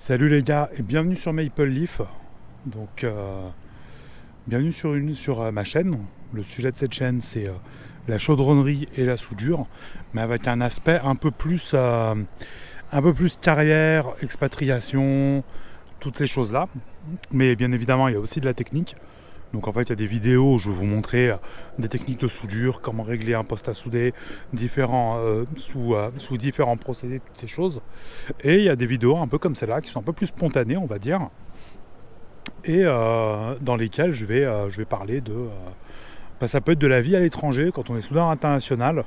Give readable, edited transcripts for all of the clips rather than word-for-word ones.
Salut les gars et bienvenue sur Maple Leaf. Donc bienvenue sur ma chaîne. Le sujet de cette chaîne c'est la chaudronnerie et la soudure, mais avec un aspect un peu plus carrière, expatriation, toutes ces choses-là. Mais bien évidemment il y a aussi de la technique. Donc en fait il y a des vidéos où je vais vous montrer des techniques de soudure, comment régler un poste à souder, sous différents procédés, toutes ces choses. Et il y a des vidéos un peu comme celle-là qui sont un peu plus spontanées on va dire, et dans lesquelles je vais parler ça peut être de la vie à l'étranger quand on est soudeur international,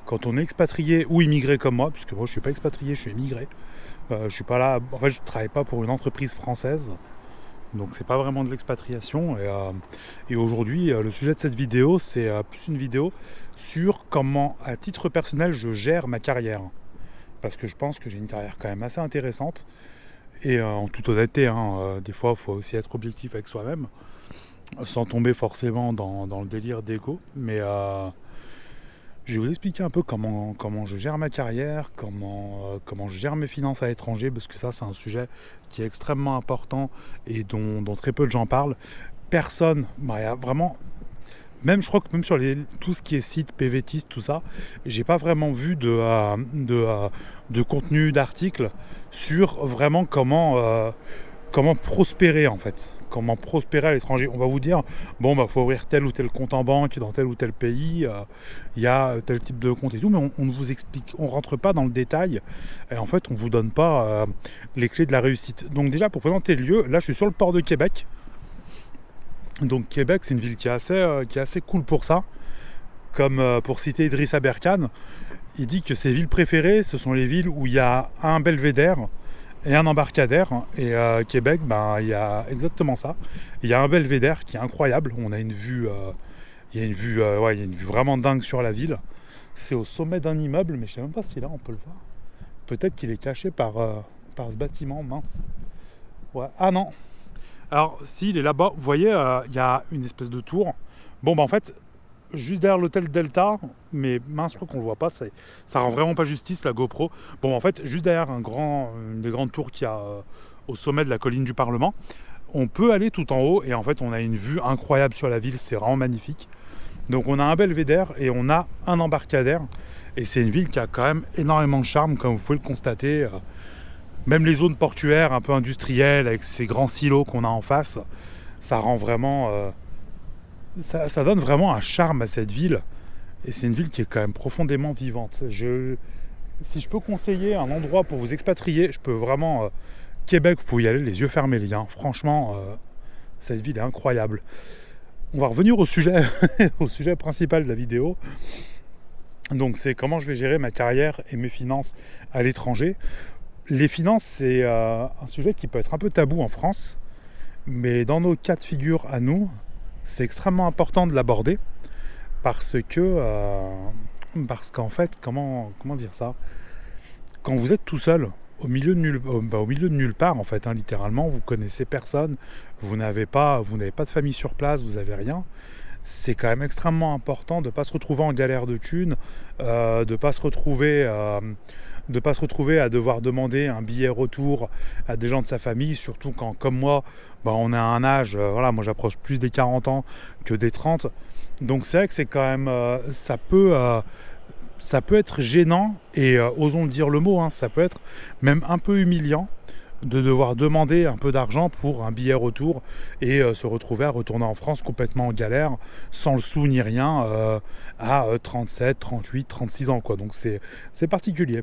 quand on est expatrié ou immigré comme moi, puisque moi je suis pas expatrié, je suis immigré. Je suis pas là, en fait je travaille pas pour une entreprise française. Donc c'est pas vraiment de l'expatriation. Et aujourd'hui, le sujet de cette vidéo, c'est plus une vidéo sur comment, à titre personnel, je gère ma carrière. Parce que je pense que j'ai une carrière quand même assez intéressante. Et en toute honnêteté, des fois, il faut aussi être objectif avec soi-même, sans tomber forcément dans le délire d'ego. Mais je vais vous expliquer un peu comment je gère ma carrière, comment je gère mes finances à l'étranger, parce que ça, c'est un sujet qui est extrêmement important et dont très peu de gens parlent. Personne, il y a vraiment, même je crois que même sur tout ce qui est site, PVTiste, tout ça, j'ai pas vraiment vu de contenu, d'articles sur vraiment comment prospérer en fait. Comment prospérer à l'étranger. On va vous dire, faut ouvrir tel ou tel compte en banque dans tel ou tel pays, il y a tel type de compte et tout, mais on ne vous explique, on rentre pas dans le détail, et en fait on vous donne pas les clés de la réussite. Donc déjà pour présenter le lieu, là je suis sur le port de Québec. Donc Québec c'est une ville qui est assez cool pour ça. Comme pour citer Idrissa Berkane, il dit que ses villes préférées ce sont les villes où il y a un belvédère et un embarcadère. Et Québec, il y a exactement ça. Il y a un belvédère qui est incroyable. On a une vue, il y a une vue, il y a une vue vraiment dingue sur la ville. C'est au sommet d'un immeuble, mais je sais même pas si là on peut le voir. Peut-être qu'il est caché par ce bâtiment, mince. Ouais. Ah non. Alors si, il est là-bas. Vous voyez, il y a une espèce de tour. En fait, juste derrière l'hôtel Delta, mais mince, je crois qu'on le voit pas, ça rend vraiment pas justice la GoPro. En fait, juste derrière une des grandes tours qu'il y a au sommet de la colline du Parlement, on peut aller tout en haut et en fait on a une vue incroyable sur la ville, c'est vraiment magnifique. Donc on a un belvédère et on a un embarcadère, et c'est une ville qui a quand même énormément de charme, comme vous pouvez le constater. Même les zones portuaires un peu industrielles avec ces grands silos qu'on a en face, ça rend vraiment ça donne vraiment un charme à cette ville, et c'est une ville qui est quand même profondément vivante. Si je peux conseiller un endroit pour vous expatrier, je peux vraiment Québec, vous pouvez y aller les yeux fermés les gars. Franchement, cette ville est incroyable. On va revenir au sujet, au sujet principal de la vidéo. Donc c'est comment je vais gérer ma carrière et mes finances à l'étranger. Les finances, c'est un sujet qui peut être un peu tabou en France, mais dans nos cas de figure à nous, c'est extrêmement important de l'aborder parce qu'en fait, comment dire ça, quand vous êtes tout seul au milieu de nulle part en fait, littéralement, vous connaissez personne, vous n'avez pas de famille sur place, vous avez rien. C'est quand même extrêmement important de ne pas se retrouver en galère de thunes, de ne pas se retrouver à devoir demander un billet retour à des gens de sa famille, surtout quand, comme moi, on a un âge, moi j'approche plus des 40 ans que des 30. Donc c'est vrai que c'est quand même, ça peut être gênant, et osons dire le mot, ça peut être même un peu humiliant de devoir demander un peu d'argent pour un billet retour et se retrouver à retourner en France complètement en galère, sans le sou ni rien, à 37, 38, 36 ans quoi. Donc c'est particulier.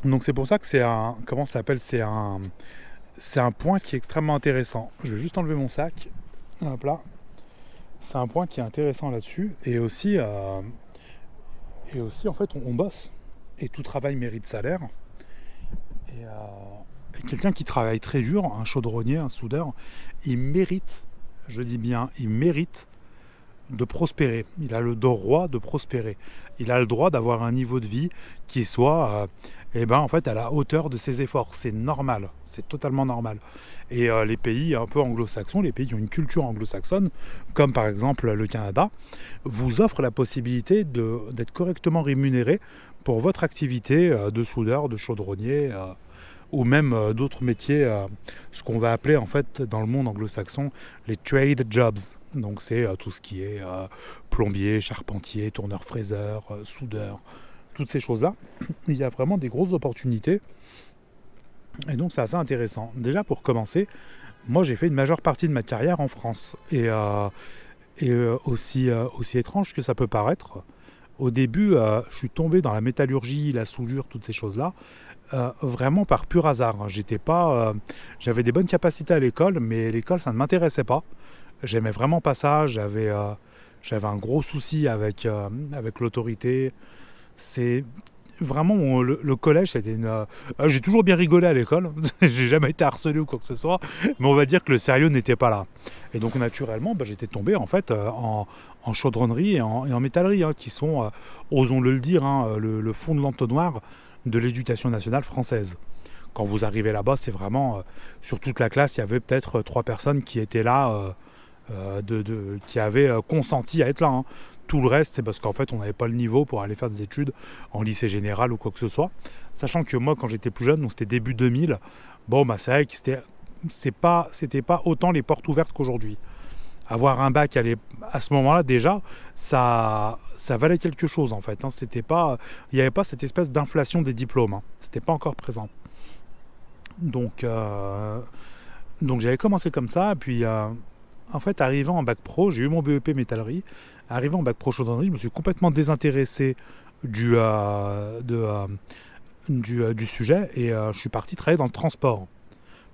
Donc c'est pour ça que c'est un point qui est extrêmement intéressant. Je vais juste enlever mon sac. Hop là. C'est un point qui est intéressant là-dessus. Et aussi en fait, on bosse. Et tout travail mérite salaire. Et quelqu'un qui travaille très dur, un chaudronnier, un soudeur, il mérite, je dis bien, il mérite de prospérer. Il a le droit de prospérer. Il a le droit d'avoir un niveau de vie qui soit en fait, à la hauteur de ses efforts. C'est normal, c'est totalement normal. Et les pays un peu anglo-saxons, les pays qui ont une culture anglo-saxonne, comme par exemple le Canada, vous offrent la possibilité d'être correctement rémunéré pour votre activité de soudeur, de chaudronnier, ou même d'autres métiers, ce qu'on va appeler en fait dans le monde anglo-saxon les trade jobs. Donc c'est tout ce qui est plombier, charpentier, tourneur-fraiseur, soudeur, toutes ces choses-là. Il y a vraiment des grosses opportunités et donc c'est assez intéressant. Déjà pour commencer, moi j'ai fait une majeure partie de ma carrière en France et aussi étrange que ça peut paraître, au début je suis tombé dans la métallurgie, la soudure, toutes ces choses-là, vraiment par pur hasard. J'avais des bonnes capacités à l'école, mais l'école ça ne m'intéressait pas. J'aimais vraiment pas ça, j'avais un gros souci avec l'autorité. C'est vraiment le collège, c'était j'ai toujours bien rigolé à l'école, j'ai jamais été harcelé ou quoi que ce soit, mais on va dire que le sérieux n'était pas là. Et donc naturellement, j'étais tombé en fait en chaudronnerie et en métallerie, qui sont, osons-le dire, le fond de l'entonnoir de l'éducation nationale française. Quand vous arrivez là-bas, c'est vraiment sur toute la classe, il y avait peut-être 3 personnes qui étaient là, qui avaient consenti à être là. Tout le reste, c'est parce qu'en fait, on n'avait pas le niveau pour aller faire des études en lycée général ou quoi que ce soit. Sachant que moi, quand j'étais plus jeune, donc c'était début 2000, c'est vrai que c'était pas autant les portes ouvertes qu'aujourd'hui. Avoir un bac à ce moment-là, déjà, ça valait quelque chose, en fait. Il n'y avait pas cette espèce d'inflation des diplômes. C'était pas encore présent. Donc j'avais commencé comme ça, et puis en fait, arrivant en bac pro, j'ai eu mon BEP métallerie. Arrivant en bac pro chaudronnerie, je me suis complètement désintéressé du sujet et je suis parti travailler dans le transport.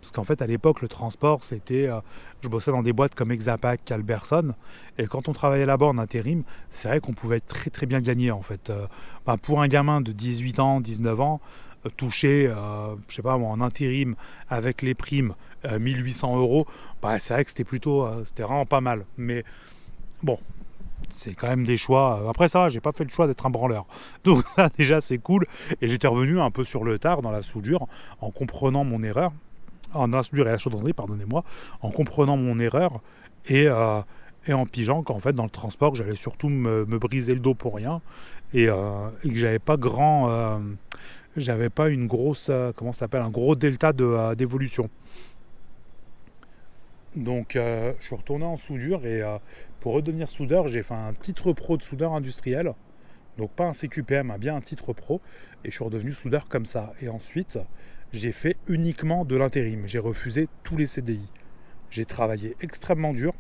Parce qu'en fait, à l'époque, le transport, je bossais dans des boîtes comme Exapac, Calberson, et quand on travaillait là-bas en intérim, c'est vrai qu'on pouvait très très bien gagner, en fait. Pour un gamin de 18 ans, 19 ans, toucher, je sais pas moi, en intérim, avec les primes, 1800 euros, c'est vrai que c'était vraiment pas mal. Mais bon, c'est quand même des choix. Après ça, j'ai pas fait le choix d'être un branleur. Donc ça, déjà, c'est cool. Et j'étais revenu un peu sur le tard dans la soudure, en comprenant mon erreur. Dans la soudure et la chaudronnerie, pardonnez-moi. En comprenant mon erreur et en pigeant qu'en fait, dans le transport, j'allais surtout me briser le dos pour rien. Et que j'avais pas une grosse, un gros delta d'évolution. Donc je suis retourné en soudure et pour redevenir soudeur, j'ai fait un titre pro de soudeur industriel. Donc pas un CQPM, bien un titre pro. Et je suis redevenu soudeur comme ça. Et ensuite, j'ai fait uniquement de l'intérim. J'ai refusé tous les CDI. J'ai travaillé extrêmement dur.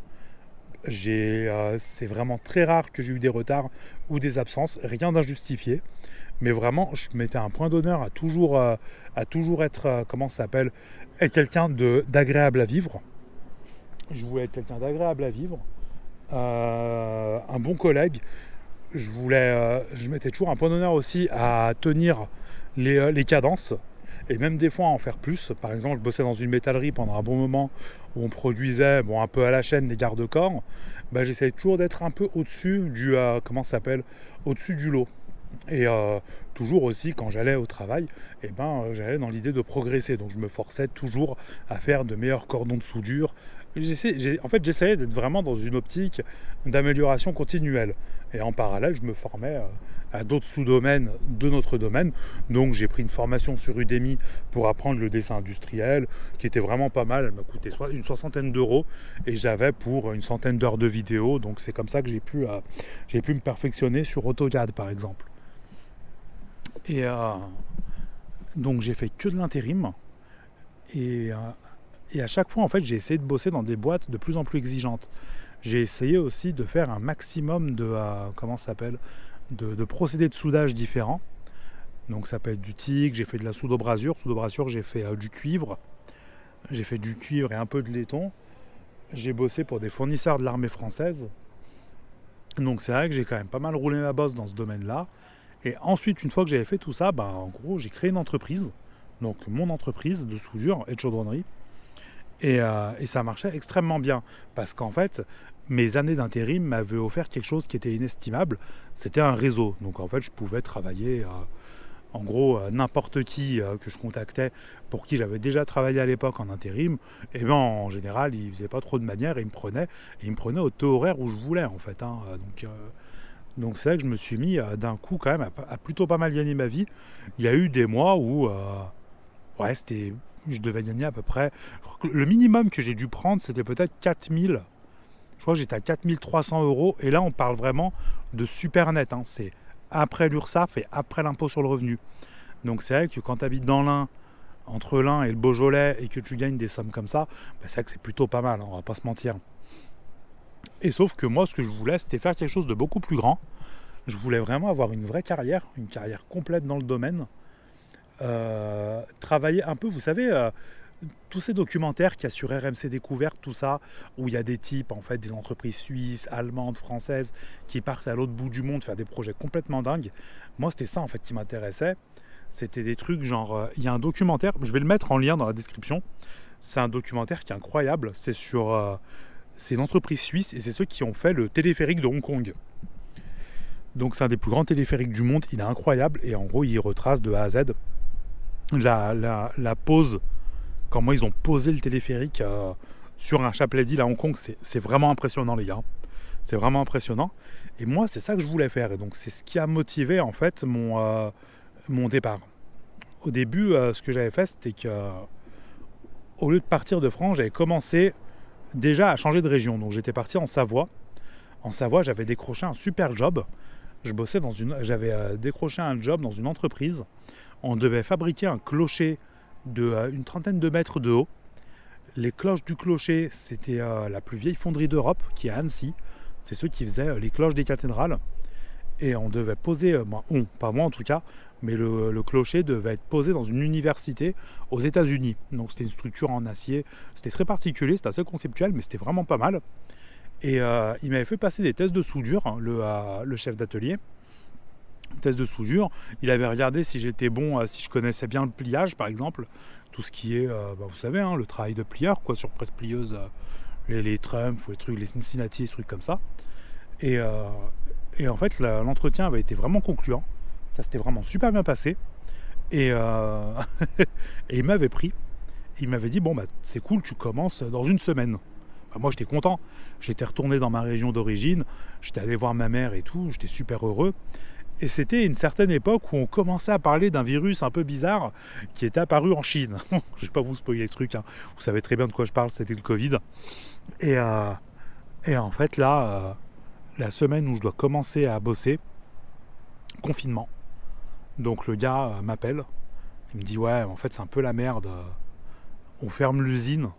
C'est vraiment très rare que j'ai eu des retards ou des absences. Rien d'injustifié. Mais vraiment, je mettais un point d'honneur à toujours être, être quelqu'un d'agréable à vivre. Je voulais être quelqu'un d'agréable à vivre, un bon collègue. Je mettais toujours un point d'honneur aussi à tenir les cadences et même des fois à en faire plus. Par exemple, je bossais dans une métallerie pendant un bon moment où on produisait un peu à la chaîne des garde-corps. J'essayais toujours d'être un peu au-dessus au-dessus du lot. Et toujours aussi quand j'allais au travail, j'allais dans l'idée de progresser. Donc je me forçais toujours à faire de meilleurs cordons de soudure. J'essayais d'être vraiment dans une optique d'amélioration continuelle. Et en parallèle, je me formais à d'autres sous-domaines de notre domaine. Donc j'ai pris une formation sur Udemy pour apprendre le dessin industriel, qui était vraiment pas mal. Elle m'a coûté une 60aine d'euros et j'avais pour une centaine d'heures de vidéo. Donc c'est comme ça que j'ai pu me perfectionner sur AutoCAD, par exemple. Et donc j'ai fait que de l'intérim. Et à chaque fois, en fait, j'ai essayé de bosser dans des boîtes de plus en plus exigeantes. J'ai essayé aussi de faire un maximum de procédés de soudage différents. Donc ça peut être du TIG, j'ai fait de la soude-brasure. Soude-brasure, j'ai fait du cuivre. J'ai fait du cuivre et un peu de laiton. J'ai bossé pour des fournisseurs de l'armée française. Donc c'est vrai que j'ai quand même pas mal roulé ma bosse dans ce domaine-là. Et ensuite, une fois que j'avais fait tout ça, en gros, j'ai créé une entreprise. Donc mon entreprise de soudure et de chaudronnerie. Et ça marchait extrêmement bien. Parce qu'en fait, mes années d'intérim m'avaient offert quelque chose qui était inestimable. C'était un réseau. Donc en fait, je pouvais travailler, en gros, n'importe qui que je contactais, pour qui j'avais déjà travaillé à l'époque en intérim. Et en général, il faisait pas trop de manière et il me prenait au taux horaire où je voulais, en fait. Donc c'est vrai que je me suis mis d'un coup quand même à plutôt pas mal gagner ma vie. Il y a eu des mois où Ouais, je devais gagner à peu près. Je crois que le minimum que j'ai dû prendre, c'était peut-être 4000. Je crois que j'étais à 4300 €. Et là, on parle vraiment de super net, hein. C'est après l'URSSAF et après l'impôt sur le revenu. Donc c'est vrai que quand tu habites dans l'Ain, entre l'Ain et le Beaujolais, et que tu gagnes des sommes comme ça, c'est vrai que c'est plutôt pas mal, hein, on va pas se mentir. Et sauf que moi, ce que je voulais, c'était faire quelque chose de beaucoup plus grand. Je voulais vraiment avoir une vraie carrière, une carrière complète dans le domaine. Travailler un peu, vous savez, tous ces documentaires qu'il y a sur RMC Découverte, tout ça, où il y a des types, en fait, des entreprises suisses, allemandes, françaises, qui partent à l'autre bout du monde faire des projets complètement dingues. Moi, c'était ça, en fait, qui m'intéressait. C'était des trucs genre, il y a un documentaire, je vais le mettre en lien dans la description. C'est un documentaire qui est incroyable. C'est une entreprise suisse et c'est ceux qui ont fait le téléphérique de Hong Kong. Donc c'est un des plus grands téléphériques du monde. Il est incroyable et en gros, il retrace de A à Z la pose, comment ils ont posé le téléphérique sur un chapelet d'île à Hong Kong. C'est vraiment impressionnant, les gars. C'est vraiment impressionnant. Et moi, c'est ça que je voulais faire. Et donc, c'est ce qui a motivé, en fait, mon départ. Au début, ce que j'avais fait, c'était que, au lieu de partir de France, j'avais commencé déjà à changer de région. Donc, j'étais parti en Savoie. En Savoie, j'avais décroché un super job. J'avais décroché un job dans une entreprise. On devait fabriquer un clocher d'une trentaine de mètres de haut. Les cloches du clocher, c'était la plus vieille fonderie d'Europe, qui est à Annecy. C'est ceux qui faisaient les cloches des cathédrales. Et on devait poser, pas moi en tout cas, mais le clocher devait être posé dans une université aux États-Unis. Donc c'était une structure en acier. C'était très particulier, c'était assez conceptuel, mais c'était vraiment pas mal. Et il m'avait fait passer des tests de soudure, hein, le chef d'atelier. Test de soudure, il avait regardé si j'étais bon, si je connaissais bien le pliage par exemple, tout ce qui est, vous savez, hein, le travail de plieur, quoi, sur presse-plieuse, les Trump, les trucs, les Cincinnati, des trucs comme ça. Et en fait, l'entretien avait été vraiment concluant. Ça s'était vraiment super bien passé. Et, et il m'avait pris. Il m'avait dit, bon, c'est cool, tu commences dans une semaine. Moi, j'étais content. J'étais retourné dans ma région d'origine. J'étais allé voir ma mère et tout. J'étais super heureux. Et c'était une certaine époque où on commençait à parler d'un virus un peu bizarre qui était apparu en Chine. Je ne vais pas vous spoiler le truc, hein. Vous savez très bien de quoi je parle, c'était le Covid. Et en fait, là, la semaine où je dois commencer à bosser, confinement. Donc le gars m'appelle, il me dit ouais, en fait c'est un peu la merde, on ferme l'usine.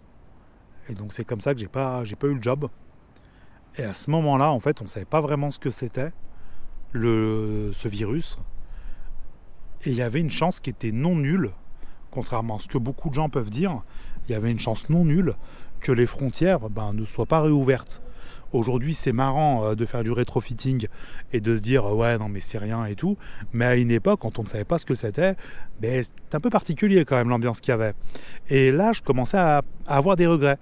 Et donc c'est comme ça que j'ai pas eu le job. Et à ce moment-là, en fait, on ne savait pas vraiment ce que c'était, ce virus. Et il y avait une chance qui était non nulle, contrairement à ce que beaucoup de gens peuvent dire, il y avait une chance non nulle que les frontières ne soient pas réouvertes. Aujourd'hui, c'est marrant de faire du rétrofitting et de se dire ouais, non, mais c'est rien et tout. Mais à une époque, quand on ne savait pas ce que c'était un peu particulier quand même l'ambiance qu'il y avait. Et là, je commençais à avoir des regrets.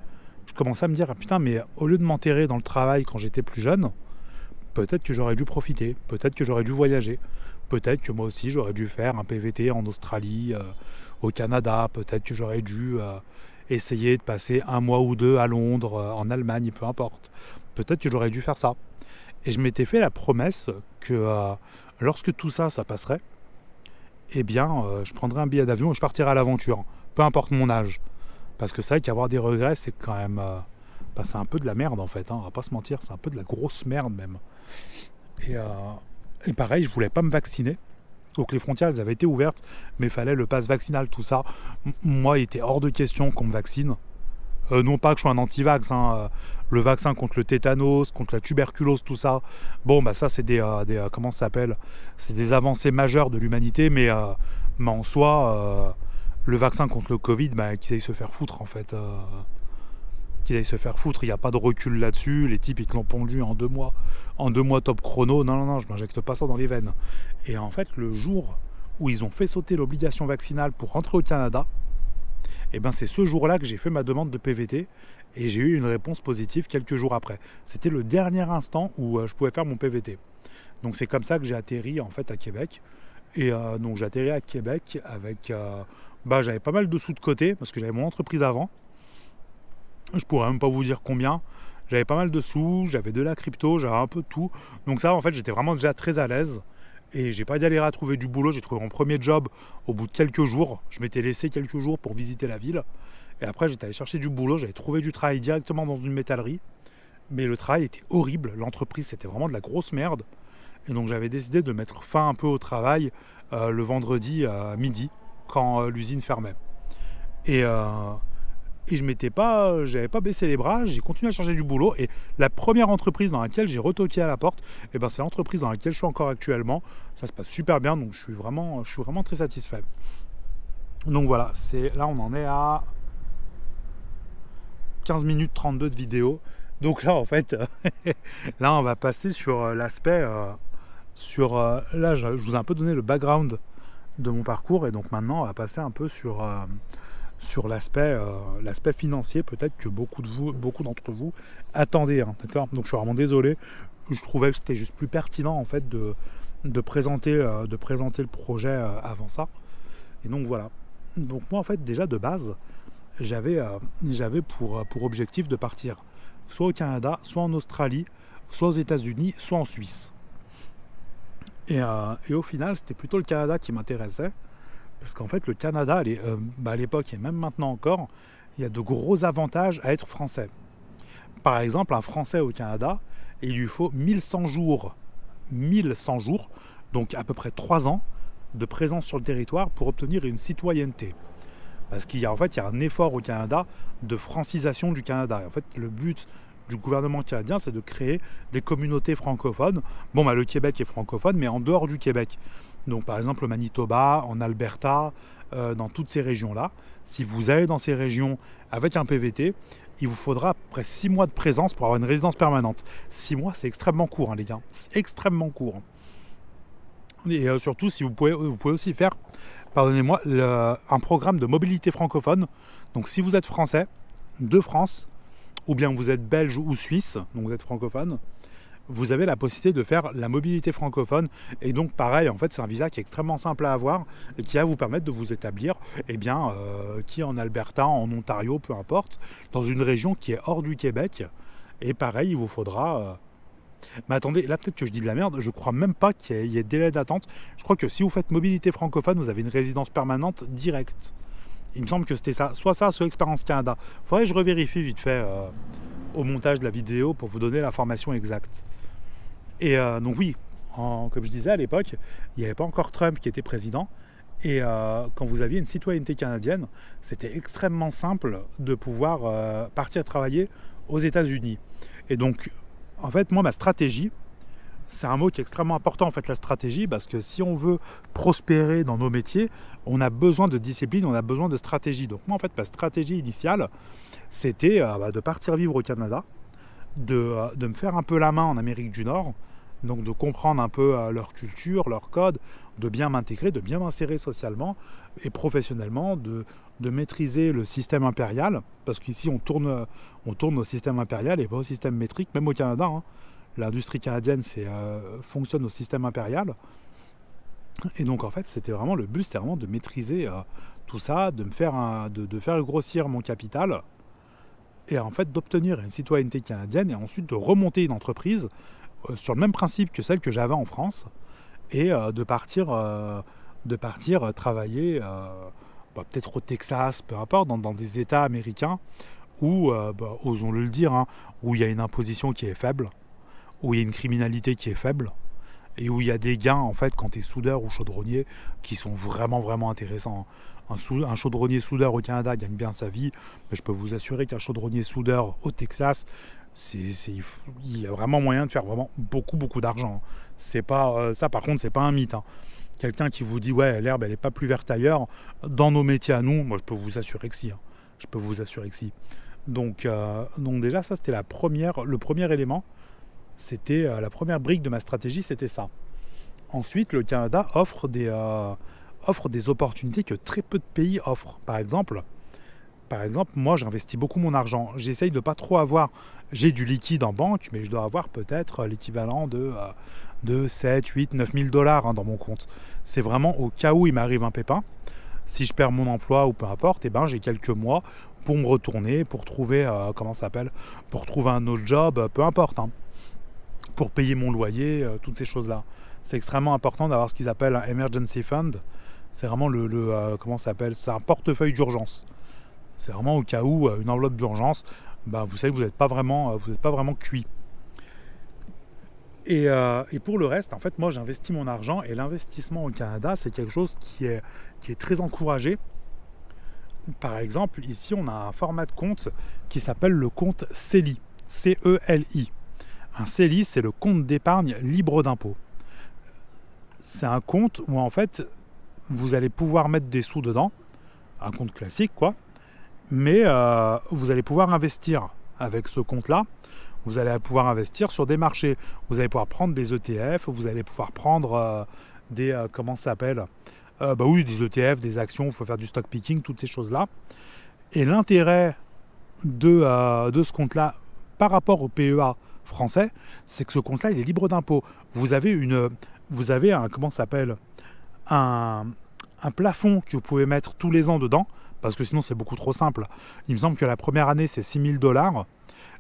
Je commençais à me dire putain, mais au lieu de m'enterrer dans le travail quand j'étais plus jeune, peut-être que j'aurais dû profiter, peut-être que j'aurais dû voyager, peut-être que moi aussi j'aurais dû faire un PVT en Australie, au Canada, peut-être que j'aurais dû essayer de passer un mois ou deux à Londres, en Allemagne, peu importe. Peut-être que j'aurais dû faire ça. Et je m'étais fait la promesse que lorsque tout ça, ça passerait, je prendrais un billet d'avion et je partirais à l'aventure, peu importe mon âge. Parce que c'est vrai qu'avoir des regrets, c'est quand même... c'est un peu de la merde en fait, hein, on va pas se mentir, c'est un peu de la grosse merde même. Et pareil, je voulais pas me vacciner. Donc les frontières, elles avaient été ouvertes, mais il fallait le pass vaccinal, tout ça. Moi, il était hors de question qu'on me vaccine. Non pas que je sois un anti-vax, hein, le vaccin contre le tétanos, contre la tuberculose, tout ça. Ça c'est comment ça s'appelle ? C'est des avancées majeures de l'humanité, mais en soi, le vaccin contre le Covid, qu'ils aillent se faire foutre en fait. Qu'ils aillent se faire foutre, il n'y a pas de recul là-dessus. Les types, ils te l'ont pondu en 2 mois. En 2 mois top chrono. Non, je m'injecte pas ça dans les veines. Et en fait, le jour où ils ont fait sauter l'obligation vaccinale pour rentrer au Canada, c'est ce jour-là que j'ai fait ma demande de PVT et j'ai eu une réponse positive quelques jours après. C'était le dernier instant où je pouvais faire mon PVT. Donc c'est comme ça que j'ai atterri en fait à Québec. Et donc j'ai atterri à Québec avec... j'avais pas mal de sous de côté parce que j'avais mon entreprise avant. Je pourrais même pas vous dire combien. J'avais pas mal de sous, j'avais de la crypto, j'avais un peu de tout. Donc ça, en fait, j'étais vraiment déjà très à l'aise. Et j'ai pas galéré à trouver du boulot, j'ai trouvé mon premier job au bout de quelques jours. Je m'étais laissé quelques jours pour visiter la ville. Et après, j'étais allé chercher du boulot, j'avais trouvé du travail directement dans une métallerie. Mais le travail était horrible, l'entreprise c'était vraiment de la grosse merde. Et donc j'avais décidé de mettre fin un peu au travail le vendredi à midi, quand l'usine fermait. Et, euh, et j'avais pas baissé les bras, j'ai continué à chercher du boulot. Et la première entreprise dans laquelle j'ai retoqué à la porte, c'est l'entreprise dans laquelle je suis encore actuellement. Ça se passe super bien, donc je suis vraiment très satisfait. Donc voilà, là on en est à 15 minutes 32 de vidéo. Donc là en fait, là on va passer sur l'aspect, là je vous ai un peu donné le background de mon parcours, et donc maintenant on va passer un peu sur l'aspect financier, peut-être que beaucoup d'entre vous attendaient, hein, d'accord. Donc je suis vraiment désolé, je trouvais que c'était juste plus pertinent en fait de présenter le projet avant ça. Et donc voilà. Donc moi en fait déjà de base j'avais pour objectif de partir soit au Canada, soit en Australie, soit aux États-Unis, soit en Suisse. Et au final, c'était plutôt le Canada qui m'intéressait, parce qu'en fait, le Canada, à l'époque et même maintenant encore, il y a de gros avantages à être français. Par exemple, un Français au Canada, il lui faut 1100 jours, donc à peu près 3 ans de présence sur le territoire pour obtenir une citoyenneté. Parce qu'il y a un effort au Canada de francisation du Canada. Et en fait, le but du gouvernement canadien, c'est de créer des communautés francophones. Le Québec est francophone, mais en dehors du Québec. Donc, par exemple, au Manitoba, en Alberta, dans toutes ces régions-là. Si vous allez dans ces régions avec un PVT, il vous faudra à peu près 6 mois de présence pour avoir une résidence permanente. 6 mois, c'est extrêmement court, hein, les gars. C'est extrêmement court. Et surtout, si vous pouvez aussi faire, pardonnez-moi, un programme de mobilité francophone. Donc si vous êtes français, de France, ou bien vous êtes belge ou suisse, donc vous êtes francophone, vous avez la possibilité de faire la mobilité francophone. Et donc pareil, en fait, c'est un visa qui est extrêmement simple à avoir et qui va vous permettre de vous établir, qui est en Alberta, en Ontario, peu importe, dans une région qui est hors du Québec. Et pareil, il vous faudra... Mais attendez, là peut-être que je dis de la merde, je crois même pas qu'il y ait délai d'attente. Je crois que si vous faites mobilité francophone, vous avez une résidence permanente directe. Il me semble que c'était ça, soit Expérience Canada. Faudrait que je revérifie vite fait au montage de la vidéo pour vous donner l'information exacte. Et donc oui, comme je disais à l'époque, il n'y avait pas encore Trump qui était président. Et quand vous aviez une citoyenneté canadienne, c'était extrêmement simple de pouvoir partir travailler aux États-Unis. Et donc, en fait, moi, ma stratégie, c'est un mot qui est extrêmement important, en fait, la stratégie, parce que si on veut prospérer dans nos métiers, on a besoin de discipline, on a besoin de stratégie. Donc moi, en fait, ma stratégie initiale, c'était de partir vivre au Canada, de me faire un peu la main en Amérique du Nord, donc de comprendre un peu leur culture, leur code, de bien m'intégrer, de bien m'insérer socialement et professionnellement, de maîtriser le système impérial, parce qu'ici on tourne au système impérial et pas au système métrique, même au Canada. Hein. L'industrie canadienne fonctionne au système impérial. Et donc en fait, c'était vraiment le but, c'était vraiment de maîtriser tout ça, de faire grossir mon capital, et en fait d'obtenir une citoyenneté canadienne, et ensuite de remonter une entreprise sur le même principe que celle que j'avais en France, et de partir travailler peut-être au Texas, peu importe, dans des États américains où, osons-le le dire, hein, où il y a une imposition qui est faible, où il y a une criminalité qui est faible, et où il y a des gains, en fait, quand tu es soudeur ou chaudronnier, qui sont vraiment, vraiment intéressants. Un chaudronnier soudeur au Canada gagne bien sa vie, mais je peux vous assurer qu'un chaudronnier soudeur au Texas, il y a vraiment moyen de faire vraiment beaucoup, beaucoup d'argent. C'est pas, ça, par contre, c'est pas un mythe. Hein. Quelqu'un qui vous dit, ouais, l'herbe, elle n'est pas plus verte ailleurs, dans nos métiers à nous, moi, je peux vous assurer que si. Hein. Je peux vous assurer que si. Donc déjà, ça, c'était le premier élément. C'était la première brique de ma stratégie, c'était ça. Ensuite, le Canada offre des opportunités que très peu de pays offrent. Par exemple, moi, j'investis beaucoup mon argent. J'essaye de pas trop avoir... J'ai du liquide en banque, mais je dois avoir peut-être l'équivalent de 7, 8, 9 000 dollars dans mon compte. C'est vraiment au cas où il m'arrive un pépin. Si je perds mon emploi ou peu importe, j'ai quelques mois pour me retourner, pour trouver, pour trouver un autre job, peu importe. Hein. Pour payer mon loyer, toutes ces choses-là. c'est extrêmement important d'avoir ce qu'ils appellent un emergency fund. C'est vraiment comment ça s'appelle? C'est un portefeuille d'urgence. C'est vraiment au cas où une enveloppe d'urgence, vous savez que vous n'êtes pas vraiment cuit. Et pour le reste, en fait, moi j'investis mon argent, et l'investissement au Canada, c'est quelque chose qui est très encouragé. Par exemple, ici on a un format de compte qui s'appelle le compte CELI, C-E-L-I. Un CELI, c'est le compte d'épargne libre d'impôt. C'est un compte où en fait vous allez pouvoir mettre des sous dedans, un compte classique quoi, mais vous allez pouvoir investir avec ce compte-là. Vous allez pouvoir investir sur des marchés. Vous allez pouvoir prendre des ETF, vous allez pouvoir prendre des des ETF, des actions, il faut faire du stock picking, toutes ces choses-là. Et l'intérêt de ce compte-là par rapport au PEA français, c'est que ce compte-là, il est libre d'impôt. Vous avez un plafond que vous pouvez mettre tous les ans dedans, parce que sinon c'est beaucoup trop simple. Il me semble que la première année c'est 6 000 $.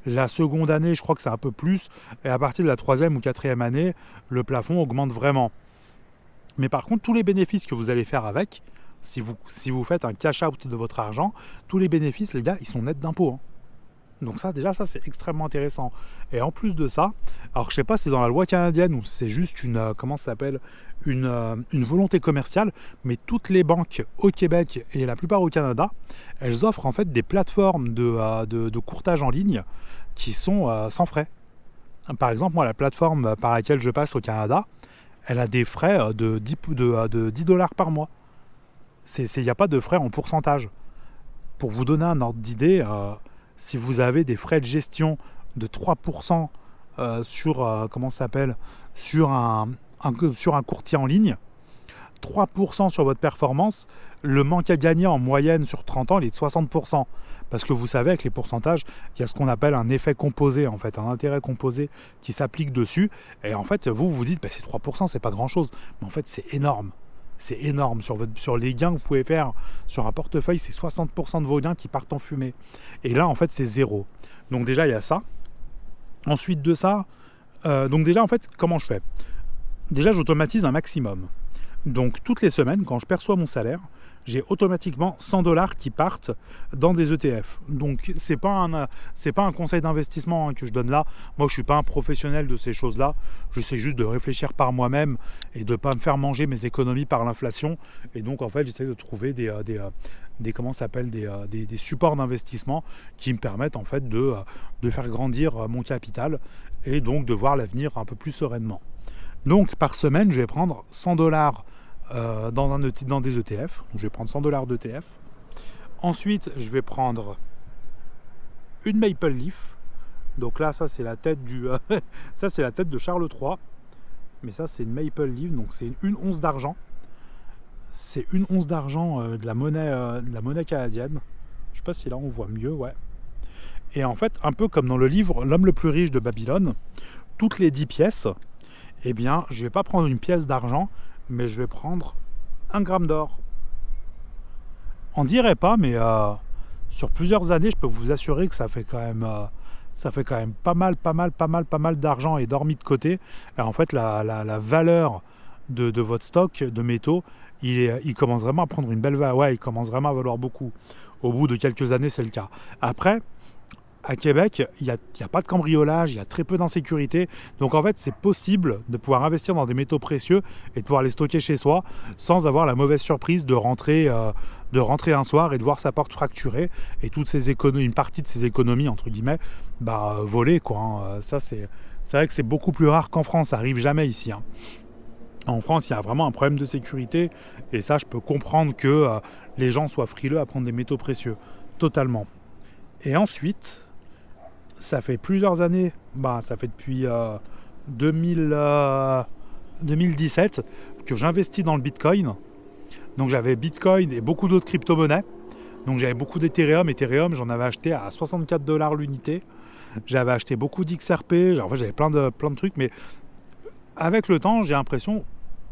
La seconde année, je crois que c'est un peu plus. Et à partir de la troisième ou quatrième année, le plafond augmente vraiment. Mais par contre, tous les bénéfices que vous allez faire avec, si vous faites un cash out de votre argent, tous les bénéfices, les gars, ils sont nets d'impôts. Hein. Donc ça, déjà, ça, c'est extrêmement intéressant. Et en plus de ça, alors je sais pas si c'est dans la loi canadienne ou c'est juste une volonté commerciale, mais toutes les banques au Québec et la plupart au Canada, elles offrent en fait des plateformes de courtage en ligne qui sont sans frais. Par exemple, moi, la plateforme par laquelle je passe au Canada, elle a des frais de 10 $ par mois. Il n'y a pas de frais en pourcentage. Pour vous donner un ordre d'idée, si vous avez des frais de gestion de 3% sur un courtier en ligne, 3% sur votre performance, le manque à gagner en moyenne sur 30 ans, il est de 60%. Parce que vous savez, avec les pourcentages, il y a ce qu'on appelle un effet composé, en fait, un intérêt composé qui s'applique dessus. Et en fait, vous vous dites, c'est 3%, c'est pas grand-chose. Mais en fait, c'est énorme. C'est énorme. Sur les gains que vous pouvez faire sur un portefeuille, c'est 60% de vos gains qui partent en fumée. Et là, en fait, c'est zéro. Donc déjà, il y a ça. Ensuite de ça, en fait, comment je fais? Déjà, j'automatise un maximum. Donc, toutes les semaines, quand je perçois mon salaire, j'ai automatiquement 100 $ qui partent dans des ETF. Donc, c'est pas un conseil d'investissement que je donne là. Moi, je suis pas un professionnel de ces choses-là. J'essaie juste de réfléchir par moi-même et de pas me faire manger mes économies par l'inflation. Et donc, en fait, j'essaie de trouver des supports d'investissement qui me permettent en fait de faire grandir mon capital et donc de voir l'avenir un peu plus sereinement. Donc, par semaine, je vais prendre 100 $ dans des ETF. Donc, je vais prendre 100 $ d'ETF. Ensuite, je vais prendre une Maple Leaf. Donc là, ça c'est la tête ça c'est la tête de Charles III. Mais ça c'est une Maple Leaf, donc c'est une once d'argent. C'est une once d'argent de la monnaie canadienne. Je sais pas si là on voit mieux, ouais. Et en fait, un peu comme dans le livre L'homme le plus riche de Babylone, toutes les 10 pièces, je vais pas prendre une pièce d'argent, mais je vais prendre 1 gramme d'or. On dirait pas, mais sur plusieurs années, je peux vous assurer que ça fait quand même pas mal d'argent et d'or mis de côté. Et en fait, la valeur de votre stock de métaux, il commence vraiment à prendre une belle valeur. Ouais, il commence vraiment à valoir beaucoup. Au bout de quelques années, c'est le cas. Après, à Québec, il n'y a pas de cambriolage, il y a très peu d'insécurité. Donc en fait, c'est possible de pouvoir investir dans des métaux précieux et de pouvoir les stocker chez soi sans avoir la mauvaise surprise de rentrer un soir et de voir sa porte fracturée et une partie de ses économies, entre guillemets, voler, quoi. Hein. Ça, c'est vrai que c'est beaucoup plus rare qu'en France. Ça arrive jamais ici. Hein. En France, il y a vraiment un problème de sécurité. Et ça, je peux comprendre que les gens soient frileux à prendre des métaux précieux. Totalement. Et ensuite, ça fait plusieurs années, ça fait depuis 2017 que j'investis dans le Bitcoin. Donc j'avais Bitcoin et beaucoup d'autres crypto-monnaies. Donc j'avais beaucoup d'Ethereum. Ethereum, j'en avais acheté à 64 $ l'unité. J'avais acheté beaucoup d'XRP. En fait, j'avais plein de trucs. Mais avec le temps, j'ai l'impression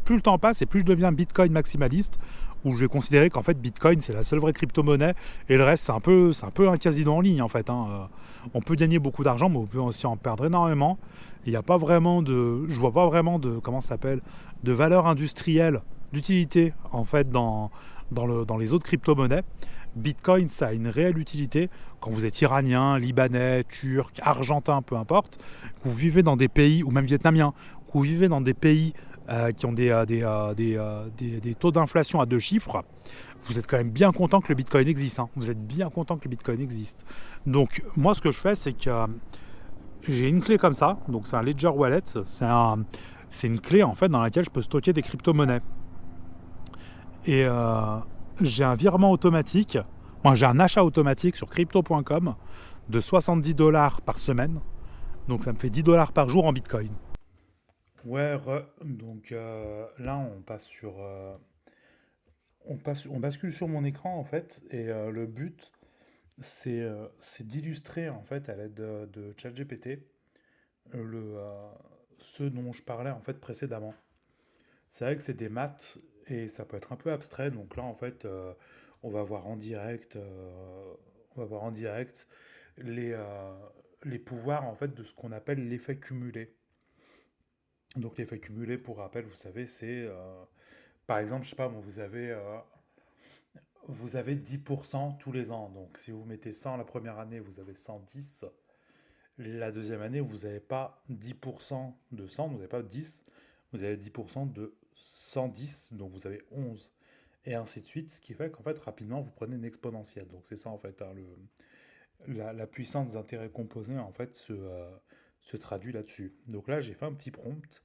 plus le temps passe et plus je deviens Bitcoin maximaliste, où je vais considérer qu'en fait Bitcoin c'est la seule vraie crypto-monnaie et le reste c'est un peu un casino en ligne en fait. On peut gagner beaucoup d'argent, mais on peut aussi en perdre énormément. Il n'y a pas vraiment je vois pas vraiment de, comment ça s'appelle, de valeur industrielle, d'utilité en fait dans les autres crypto-monnaies. Bitcoin, ça a une réelle utilité quand vous êtes iranien, libanais, turc, argentin, peu importe, que vous vivez dans des pays, ou même vietnamien, que vous vivez dans des pays qui ont des taux d'inflation à 2 chiffres, vous êtes quand même bien content que le Bitcoin existe. Hein. Vous êtes bien content que le Bitcoin existe. Donc moi, ce que je fais, c'est que j'ai une clé comme ça. Donc c'est un Ledger Wallet. C'est une clé en fait dans laquelle je peux stocker des crypto-monnaies. Et j'ai un virement automatique. Moi, j'ai un achat automatique sur crypto.com de 70 $ par semaine. Donc ça me fait 10 $ par jour en Bitcoin. Ouais, donc là on passe on bascule sur mon écran en fait, et le but c'est d'illustrer en fait à l'aide de ChatGPT le ce dont je parlais en fait précédemment. C'est vrai que c'est des maths et ça peut être un peu abstrait, donc là en fait on va voir en direct, on va voir en direct les les pouvoirs en fait de ce qu'on appelle l'effet cumulé. Donc l'effet cumulé, pour rappel, vous savez, c'est par exemple, je sais pas, bon, vous avez 10% tous les ans. Donc si vous mettez 100 la première année, vous avez 110. La deuxième année, vous n'avez pas 10% de 100, vous n'avez pas 10, vous avez 10% de 110, donc vous avez 11. Et ainsi de suite, ce qui fait qu'en fait, rapidement, vous prenez une exponentielle. Donc c'est ça, en fait, hein, la puissance des intérêts composés, en fait, se traduit là-dessus. Donc là, j'ai fait un petit prompt.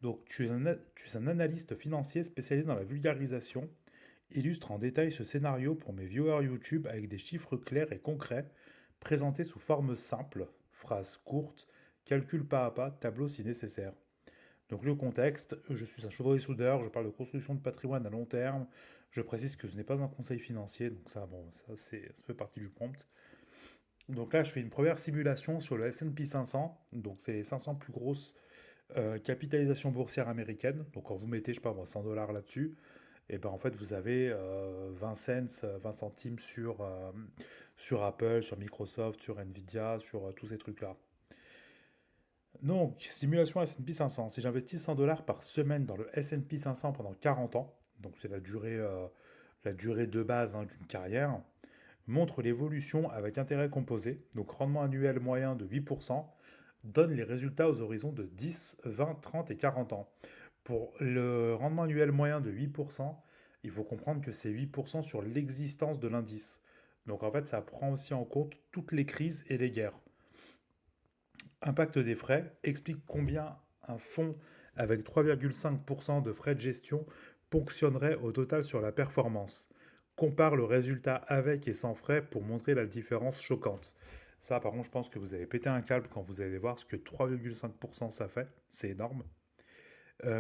Donc tu es un analyste financier spécialisé dans la vulgarisation. Illustre en détail ce scénario pour mes viewers YouTube avec des chiffres clairs et concrets, présentés sous forme simple, phrases courtes, calcul pas à pas, tableau si nécessaire. Donc le contexte, je suis un chaudronnier soudeur, je parle de construction de patrimoine à long terme, je précise que ce n'est pas un conseil financier, donc ça, bon, ça fait partie du prompt. Donc là, je fais une première simulation sur le S&P 500, donc c'est les 500 plus grosses capitalisations boursières américaines. Donc quand vous mettez, je sais pas moi, 100 $ là-dessus, et ben en fait vous avez 20 cents, 20 centimes sur Apple, sur Microsoft, sur Nvidia, sur tous ces trucs-là. Donc, simulation S&P 500. Si j'investis 100 $ par semaine dans le S&P 500 pendant 40 ans, donc c'est la durée de base hein, d'une carrière, montre l'évolution avec intérêt composé, donc rendement annuel moyen de 8%, donne les résultats aux horizons de 10, 20, 30 et 40 ans. Pour le rendement annuel moyen de 8%, il faut comprendre que c'est 8% sur l'existence de l'indice. Donc en fait, ça prend aussi en compte toutes les crises et les guerres. Impact des frais explique combien un fonds avec 3,5% de frais de gestion ponctionnerait au total sur la performance. Compare le résultat avec et sans frais pour montrer la différence choquante. Ça, par contre, je pense que vous allez péter un câble quand vous allez voir ce que 3,5% ça fait. C'est énorme.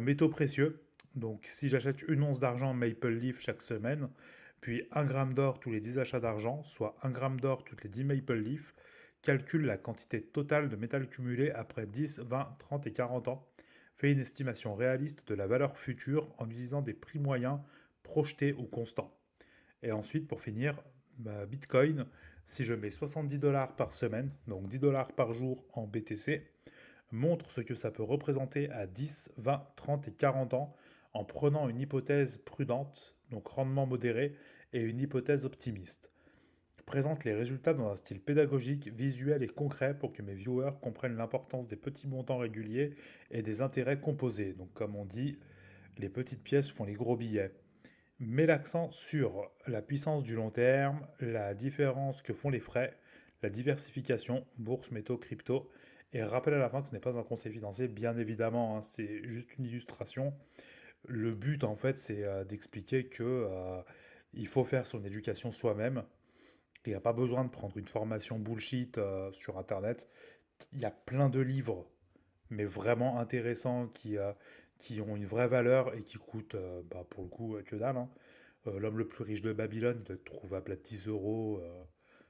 Métaux précieux. Donc, si j'achète une once d'argent Maple Leaf chaque semaine, puis 1 gramme d'or tous les 10 achats d'argent, soit 1 gramme d'or toutes les 10 Maple Leaf, calcule la quantité totale de métal cumulé après 10, 20, 30 et 40 ans. Fait une estimation réaliste de la valeur future en utilisant des prix moyens projetés ou constants. Et ensuite, pour finir, Bitcoin, si je mets 70 $ par semaine, donc 10 $ par jour en BTC, montre ce que ça peut représenter à 10, 20, 30 et 40 ans en prenant une hypothèse prudente, donc rendement modéré, et une hypothèse optimiste. Présente les résultats dans un style pédagogique, visuel et concret pour que mes viewers comprennent l'importance des petits montants réguliers et des intérêts composés. Donc comme on dit, les petites pièces font les gros billets. Met l'accent sur la puissance du long terme, la différence que font les frais, la diversification, bourse, métaux, crypto, et rappelle à la fin que ce n'est pas un conseil financier, bien évidemment, hein, c'est juste une illustration. Le but, en fait, c'est d'expliquer que il faut faire son éducation soi-même. Il n'y a pas besoin de prendre une formation bullshit sur Internet. Il y a plein de livres, mais vraiment intéressants, qui ont une vraie valeur et qui coûtent, pour le coup, que dalle. Hein. L'homme le plus riche de Babylone, il te trouve à plat de 10 euros.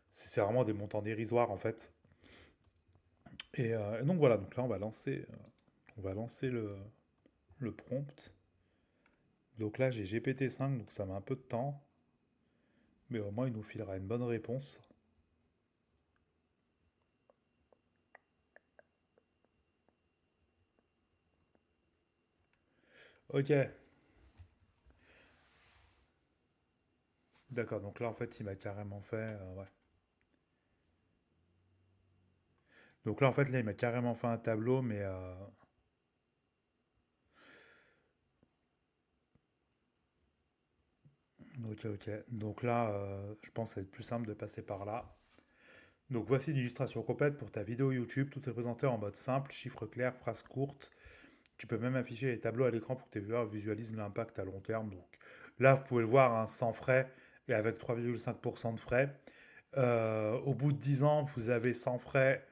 C'est vraiment des montants dérisoires, en fait. Et donc voilà, donc là, on va lancer le prompt. Donc là, j'ai GPT-5, donc ça met un peu de temps. Mais au moins, il nous filera une bonne réponse. Ok, d'accord. Donc là, en fait, il m'a carrément fait. Ouais. Donc là, en fait, là, il m'a carrément fait un tableau, mais. Ok, ok. Donc là, je pense que ça va être plus simple de passer par là. Donc voici une illustration complète pour ta vidéo YouTube. Tout est présenté en mode simple, chiffres clairs, phrases courtes. Tu peux même afficher les tableaux à l'écran pour que tes viewers visualisent l'impact à long terme. Donc là, vous pouvez le voir, hein, sans frais et avec 3,5% de frais. Au bout de 10 ans, vous avez sans frais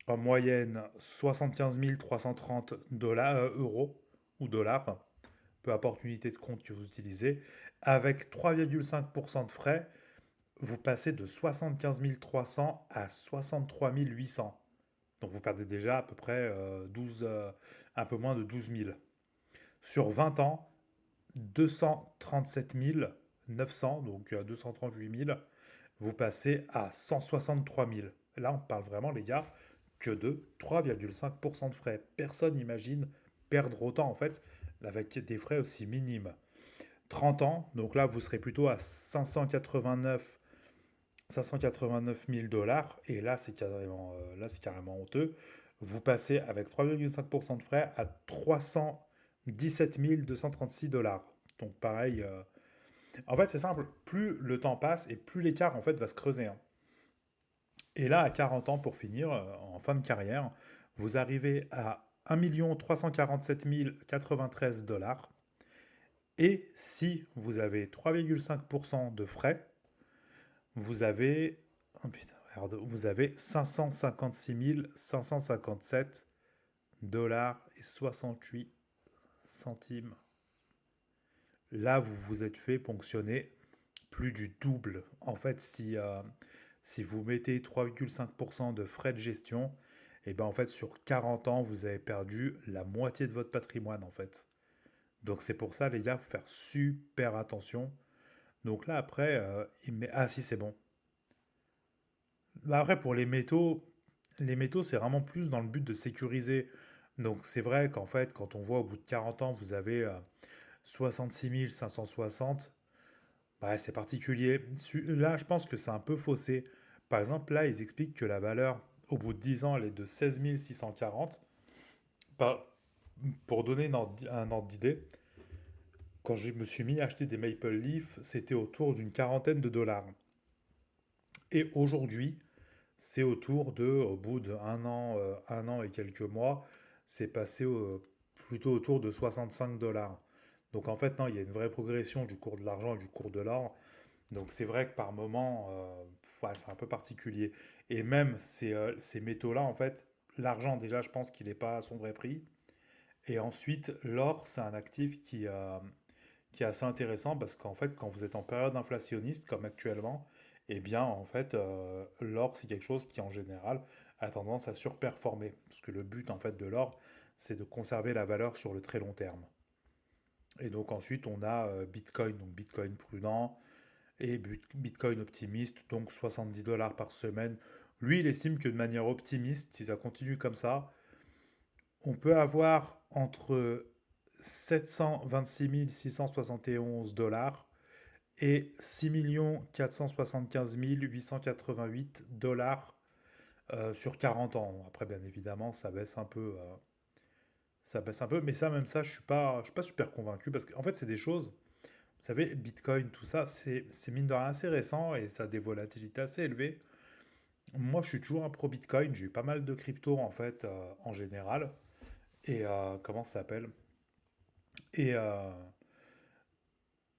en moyenne 75 330 euros ou dollars, peu importe l'unité de compte que vous utilisez. Avec 3,5% de frais, vous passez de 75 300 à 63 800. Donc vous perdez déjà à peu près 12, un peu moins de 12 000. Sur 20 ans, 237 900, donc 238 000, vous passez à 163 000. Là, on parle vraiment, les gars, que de 3,5% de frais. Personne n'imagine perdre autant, en fait, avec des frais aussi minimes. 30 ans, donc là, vous serez plutôt à 589 000 dollars, et là, c'est carrément honteux. Vous passez avec 3,5% de frais à 317 236 dollars. Donc pareil, en fait, c'est simple, plus le temps passe et plus l'écart en fait va se creuser, hein. Et là, à 40 ans, pour finir, en fin de carrière, vous arrivez à 1 347 093 dollars. Et si vous avez 3,5% de frais, vous avez, oh putain, merde, vous avez 556 557 dollars et 68 centimes. Là, vous vous êtes fait ponctionner plus du double. En fait, si vous mettez 3,5% de frais de gestion, et ben en fait sur 40 ans, vous avez perdu la moitié de votre patrimoine en fait. Donc c'est pour ça les gars, faut faire super attention. Donc là après, ah si c'est bon. Là, après pour les métaux c'est vraiment plus dans le but de sécuriser. Donc c'est vrai qu'en fait quand on voit au bout de 40 ans vous avez 66 560. Ouais, c'est particulier. Là, je pense que c'est un peu faussé. Par exemple, là, ils expliquent que la valeur, au bout de 10 ans, elle est de 16 640. Par- Pour donner un ordre d'idée, quand je me suis mis à acheter des Maple Leaf, c'était autour d'une quarantaine de dollars. Et aujourd'hui, c'est autour de, au bout un an et quelques mois, c'est passé plutôt autour de 65 dollars. Donc en fait, non, il y a une vraie progression du cours de l'argent et du cours de l'or. Donc c'est vrai que par moment, ouais, c'est un peu particulier. Et même ces métaux-là, en fait, l'argent déjà, je pense qu'il n'est pas à son vrai prix. Et ensuite, l'or, c'est un actif qui est assez intéressant parce qu'en fait, quand vous êtes en période inflationniste comme actuellement, eh bien, en fait, l'or, c'est quelque chose qui, en général, a tendance à surperformer. Parce que le but, en fait, de l'or, c'est de conserver la valeur sur le très long terme. Et donc ensuite, on a Bitcoin, donc Bitcoin prudent, et Bitcoin optimiste, donc 70 dollars par semaine. Lui, il estime que de manière optimiste, si ça continue comme ça, on peut avoir entre 726 671 dollars et 6 475 888 dollars sur 40 ans. Après, bien évidemment, ça baisse un peu. Ça baisse un peu, mais ça, même ça, je suis pas super convaincu parce qu'en fait, c'est des choses. Vous savez, Bitcoin, tout ça, c'est mine de rien assez récent et ça a des volatilités assez élevées. Moi, je suis toujours un pro Bitcoin. J'ai eu pas mal de crypto en fait, en général. Et comment ça s'appelle? Et, euh,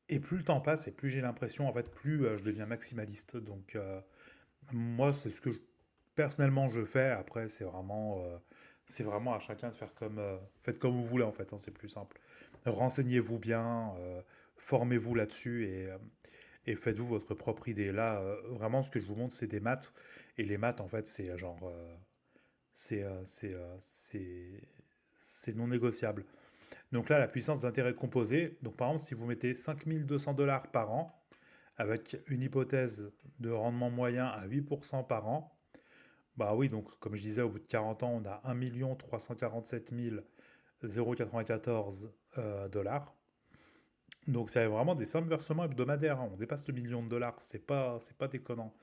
et plus le temps passe et plus j'ai l'impression, en fait, plus je deviens maximaliste. Donc, moi, c'est ce que personnellement je fais. Après, c'est vraiment à chacun de faire faites comme vous voulez en fait, hein, c'est plus simple. Renseignez-vous bien, formez-vous là-dessus et faites-vous votre propre idée. Là, vraiment, ce que je vous montre, c'est des maths. Et les maths, en fait, c'est non négociable. Donc là, la puissance d'intérêt composé, donc par exemple, si vous mettez 5 200 $ par an, avec une hypothèse de rendement moyen à 8% par an, bah oui, donc comme je disais, au bout de 40 ans, on a 1 347 094 dollars. Donc c'est vraiment des simples versements hebdomadaires, hein. On dépasse le million de dollars, c'est pas déconnant.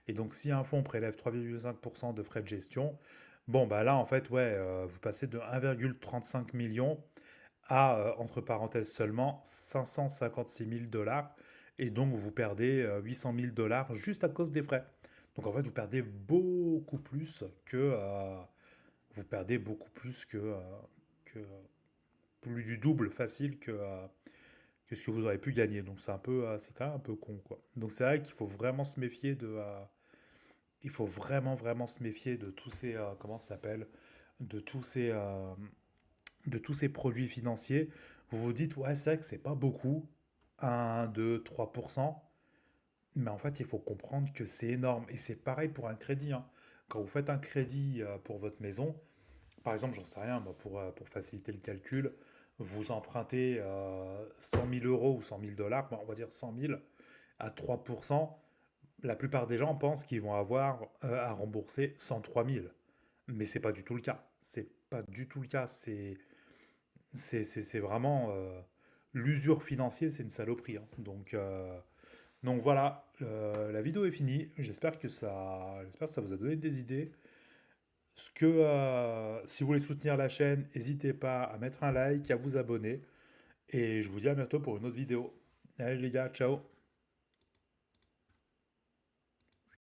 Et donc si un fonds prélève 3,5% de frais de gestion, bon bah là en fait ouais, vous passez de 1,35 million à, entre parenthèses seulement, 556 000 $. Et donc vous perdez 800 000 $ juste à cause des frais. Donc en fait vous perdez beaucoup plus que... vous perdez beaucoup plus que plus du double facile que ce que vous aurez pu gagner. Donc c'est un peu, c'est quand même un peu con, quoi. Donc c'est vrai qu'il faut vraiment se méfier il faut vraiment vraiment se méfier de tous ces, comment ça s'appelle, de tous ces, de tous ces produits financiers. Vous vous dites ouais c'est vrai que c'est pas beaucoup, 1, 2, 3%. Mais en fait il faut comprendre que c'est énorme et c'est pareil pour un crédit, hein. Quand vous faites un crédit pour votre maison, par exemple, j'en sais rien, moi, pour faciliter le calcul, vous empruntez 100 000 euros ou 100 000 $, bon, on va dire 100 000, à 3%, la plupart des gens pensent qu'ils vont avoir à rembourser 103 000. Mais c'est pas du tout le cas. C'est pas du tout le cas. C'est vraiment... l'usure financière, c'est une saloperie, hein. Donc voilà, la vidéo est finie. J'espère que ça vous a donné des idées. Si vous voulez soutenir la chaîne, n'hésitez pas à mettre un like, à vous abonner. Et je vous dis à bientôt pour une autre vidéo. Allez les gars, ciao!